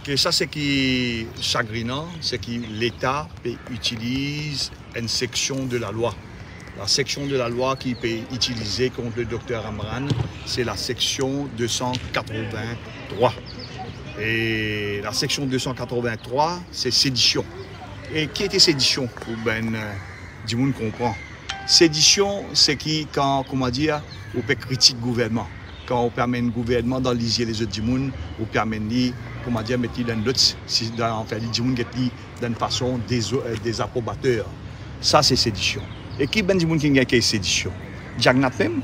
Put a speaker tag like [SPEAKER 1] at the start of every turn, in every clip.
[SPEAKER 1] Et ça, c'est qui est chagrinant, c'est que l'État utilise une section de la loi. La section de la loi qui peut utiliser contre le docteur Amran, c'est la section 283. Et la section 283, c'est sédition. Et qui était sédition? Du monde comprend. Sédition, c'est qui, quand, comment dire, on peut critiquer le gouvernement. Quand on permet un gouvernement dans les yeux des autres du monde, on permet de, comment dire, mettre dans d'autres, en fait, les gens d'une façon des approbateurs. Ça, c'est sédition. Et qui ben du monde qui gagne une sédition? Jagnat même,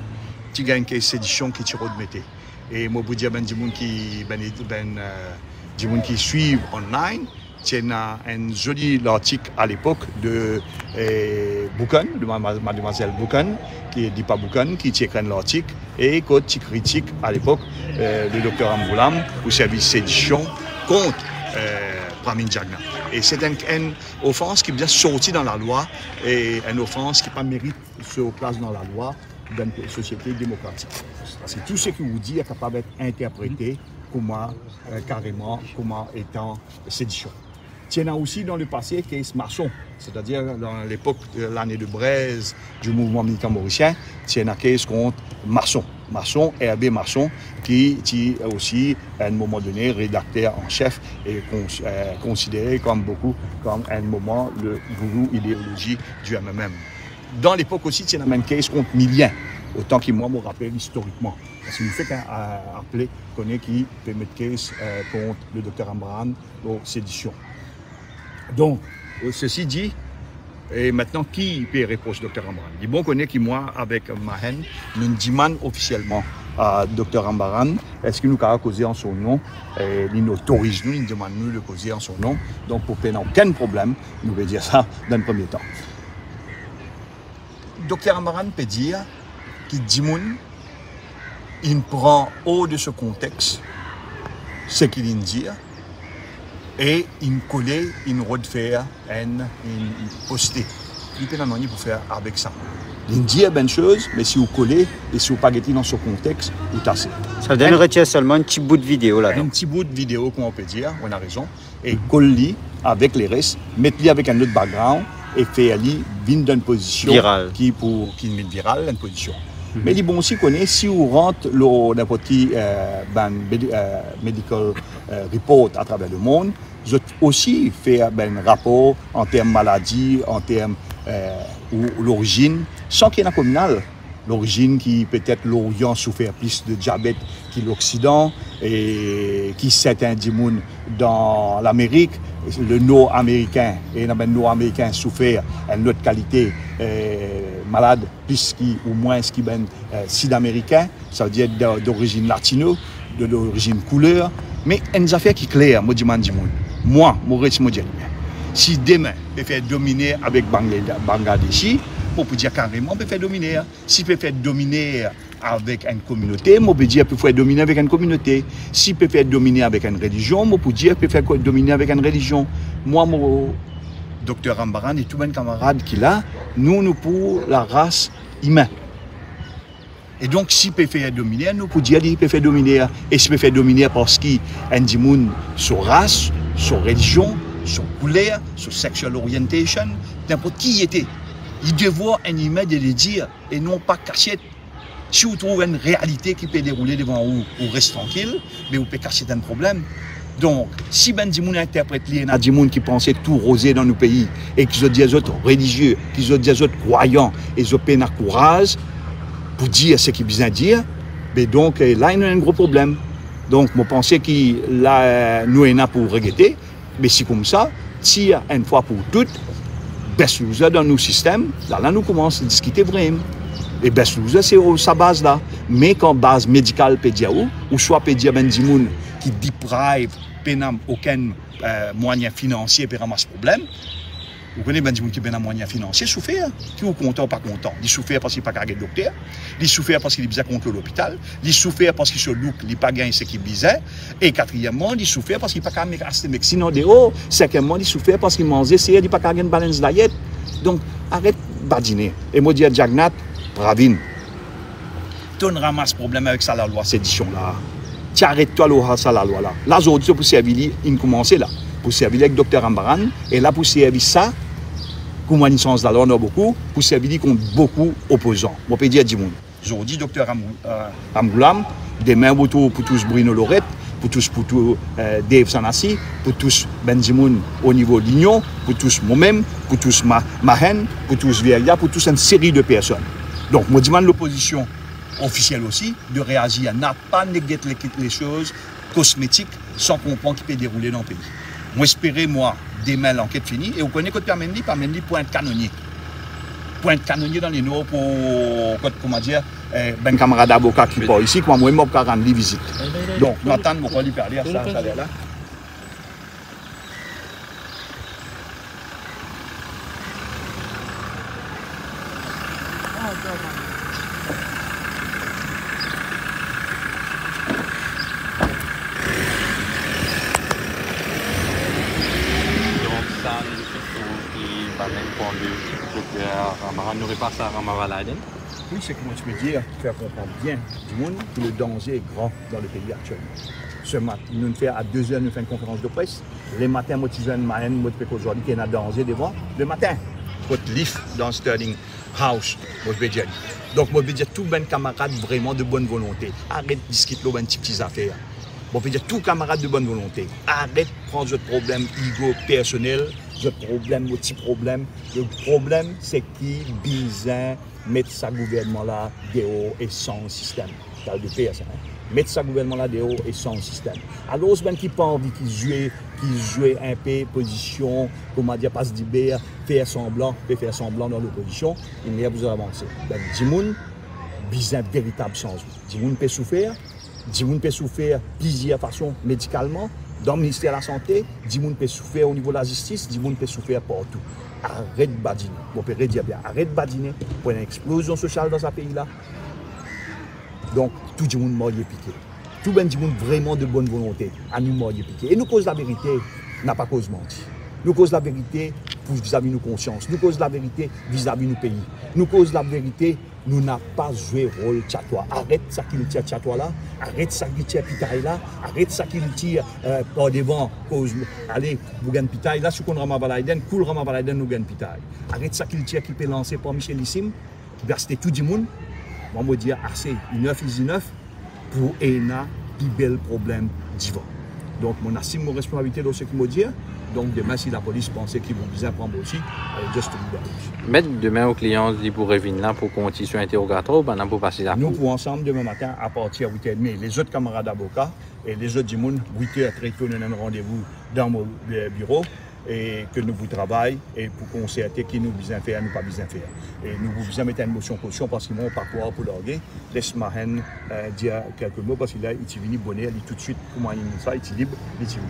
[SPEAKER 1] qui gagne une sédition qui tire de mettre. Et moi, pour dire ben du monde qui suivent online, il y a un joli article à l'époque de Boucan, de mademoiselle Boucan, qui dit pas Boucan, qui écrit l'article et qui critique à l'époque le docteur Amboulam au service sédition contre Pramine Jagnat. Et c'est une offense qui est bien sortie dans la loi et une offense qui n'a pas mérite de place dans la loi d'une société démocratique. Parce que tout ce que vous dites est capable d'être interprété carrément comme étant sédition. Il y en a aussi dans le passé qui est maçon, c'est-à-dire dans l'époque de l'année de braise du mouvement militant mauricien, il y en a qui est contre maçon. Masson, Hervé Masson, qui est aussi, à un moment donné, rédacteur en chef et considéré comme un moment le gourou idéologie du MMM. Dans l'époque aussi, il y a même case contre Milien, autant que moi me rappelle historiquement. Parce qu'il fait qu'un appelé connaît qui peut mettre case contre le docteur Amran aux séditions. Donc, ceci dit, et maintenant, qui peut répondre au Dr Amran? Il bon connaît qui moi, avec ma haine, nous demandons officiellement à Dr Amran, est-ce qu'il nous a causé en son nom? Et il nous autorise, nous demande nous de causer en son nom. Donc, pour qu'il n'y ait aucun problème, nous veut dire ça dans le premier temps. Dr Amran peut dire qu'il dit il prend hors de ce contexte ce qu'il dit. Et il collait, il refaire, il postait. Il peut rien pour faire avec ça. Il dit une chose, mais si vous collez et si vous ne pas dans ce contexte, vous tassez.
[SPEAKER 2] Ça donne retient seulement un petit bout de vidéo là.
[SPEAKER 1] Un petit bout de vidéo, comme on peut dire, on a raison. Et colle-le avec les restes, mettre-le avec un autre background et faire-le venir d'une position
[SPEAKER 2] virale.
[SPEAKER 1] Qui met virale, une position. Mais il bon aussi connaît si vous rentrez dans n'importe qui medical report à travers le monde, vous aussi fait un rapport en termes maladie, en termes l'origine, sans qu'il y ait un communal. L'origine qui peut-être l'Orient souffert plus de diabète que l'Occident et qui certains dimoun dans l'Amérique, le nord-américain et le nord-américain souffert une autre qualité malade plus ou moins ce qui est sud-américain, ça veut dire d'origine latino, d'origine couleur, mais une affaire qui est claire, moi, Maurice Modian, si demain je fais dominer avec Bangladeshi, on peut dire carrément, on peut faire dominer. Si on peut faire dominer avec une communauté, on peut dire qu'on peut faire dominer avec une communauté. Si on peut faire dominer avec une religion, on peut dire qu'on peut faire dominer avec une religion. Moi, mon docteur Ambaran et tous mes camarades qui là, nous pour la race humaine. Et donc, si on peut faire dominer, nous pouvons dire qu'il peut faire dominer. Et si on peut faire dominer parce qu'il y a un dimoun sur race, sur religion, sur couleur, sur sexual orientation, n'importe qui y était. Il doit voir un humain de le dire et non pas cachette. Si vous trouvez une réalité qui peut dérouler devant vous, vous restez tranquille, mais vous pouvez cacher un problème. Donc, si ben Dimoun interprète les Dimoun qui pensaient tout rosé dans nos pays et qu'ils ont des autres religieux, qu'ils ont des autres croyants et ils ont peine à courage pour dire ce qu'ils besoin dire, mais donc là, il y a un gros problème. Donc, je pense que là, nous sommes là pour regretter, mais c'est comme ça, si une fois pour toutes, baisse dans nos systèmes, là nous commençons à discuter vraiment. Et baisse c'est sa base là. Mais quand base médicale peut dire ou soit peut dire ben dimoun qui deprive penam aucun moyen financier pour ramasser problème. Vous connaissez ben dimoun qui ben un moyen financier souffert, qui est content ou pas content. Il souffert parce qu'il n'a pas gagné de docteur, il souffert parce qu'il est bien contre l'hôpital, il souffert parce qu'il se look, il n'a pas gagné ce qu'il disait, et quatrièmement, il souffert parce qu'il n'a pas gagné de médecine en dehors, cinquièmement, il souffert parce qu'il mangeait, il n'a pas gagné une balance diet. Donc, arrête de badiner. Et moi, je dis Jagnat, Pravin, tu ramasse problème avec ça, la loi sédition là. tu arrêtes toi la loi là. Là, aujourd'hui, pour servir, il commence là. Pour servir avec le docteur Ambaran, et là, pour servir ça, comme une licence de la loi, on a beaucoup, pour servir contre beaucoup d'opposants. On peut dire 10 monde. Aujourd'hui, docteur Amgoulam, demain, pour tous Bruno Lorette, pour tous Dave Sanassi, pour tous Benzimoun au niveau de l'Union, pour tous moi-même, pour tous Mahen, pour tous Vieria, pour tous une série de personnes. Donc, moi, je demande l'opposition officielle aussi de réagir, n'a pas négligé les choses cosmétiques sans comprendre qui peut dérouler dans le pays. Moi, j'espère, moi, demain, l'enquête finie, et vous connaissez que Permendi point canonnier. Point canonnier dans les Nord pour, comment dire, ben camarade avocat qui part ici, moi, je vais rendre visite. Donc, nous attendons pour lui parler à ça, là.
[SPEAKER 3] N'aurait pas ça à Ramavaladen.
[SPEAKER 1] Oui, c'est comment tu peux dire, faire comprendre bien du monde que le danger est grand dans le pays actuellement. Ce matin, nous faisons à 2h, nous faisons une conférence de presse. Les matins, moi, je suis moi, aujourd'hui, qui est en danger devant. Le matin, votre livre dans Sterling House, moi, je vais dire. Donc, moi, je vais dire, tous mes camarades vraiment de bonne volonté. Arrête de discuter les petites affaires. Bon, je vais dire, tous camarades de bonne volonté. Arrête de prendre votre problème ego personnel. Le problème, le petit problème. Le problème, c'est qui besoin mettre sa gouvernement là dehors et sans système. Ça veut dire ça. Mettre sa gouvernement là dehors et sans système. Alors, c'est même qui pas envie qui joue un peu position, comment dire, pas se dire, faire semblant dans l'opposition, il n'y a besoin d'avancer. Donc, Dimoun, besoin de véritable changement. Dimoun peut souffrir, plusieurs façons médicalement. Dans le ministère de la Santé, 10 personnes peuvent souffrir au niveau de la justice, 10 personnes peuvent souffrir partout. Arrête de badiner. On peut dire bien, arrête de badiner pour une explosion sociale dans ce pays-là. Donc, tout le monde m'a piqué. Tout le monde vraiment de bonne volonté à nous m'a piqué. Et nous cause la vérité, n'a pas cause menti. Nous cause la vérité vis-à-vis de nos consciences. Nous cause la vérité vis-à-vis de nos pays. Nous cause la vérité. Nous n'avons pas joué rôle tchatois. Arrête ça qui nous tire tchatois là, arrête ça qui tire pitaille là, arrête ça qui nous tire par devant. Allez, vous gagnez pitaille là, si on Ramavaladen, cool Ramavaladen, nous gagnons pitaille. Arrête ça qui nous tire qui peut lancer par Michel Lissim, qui va rester tout le monde. On va dire assez, 9 pour un plus bel problème d'Ivan. Donc, mon assume mon responsabilité dans ce qu'il m'a dit. Donc, demain, si la police pensait qu'ils vont bien prendre aussi, juste une
[SPEAKER 3] mettre demain aux clients pour revenir là pour continuer sur l'interrogatoire ou pour passer la cour?
[SPEAKER 1] Nous, pour ensemble, demain matin, à partir de 8h30, les autres camarades d'avocats et les autres du monde, 8h, très tôt, nous avons un rendez-vous dans mon bureau et que nous vous travaillons et pour concerter qui nous besoin faire, nous pas besoin faire. Et nous vous besoin mettre une motion caution parce qu'ils n'ont pas quoi pour l'orguer. Laisse-moi dire quelques mots parce qu'il a été venu bonnet, il tout de suite, comment il ça, il est libre, il est venu.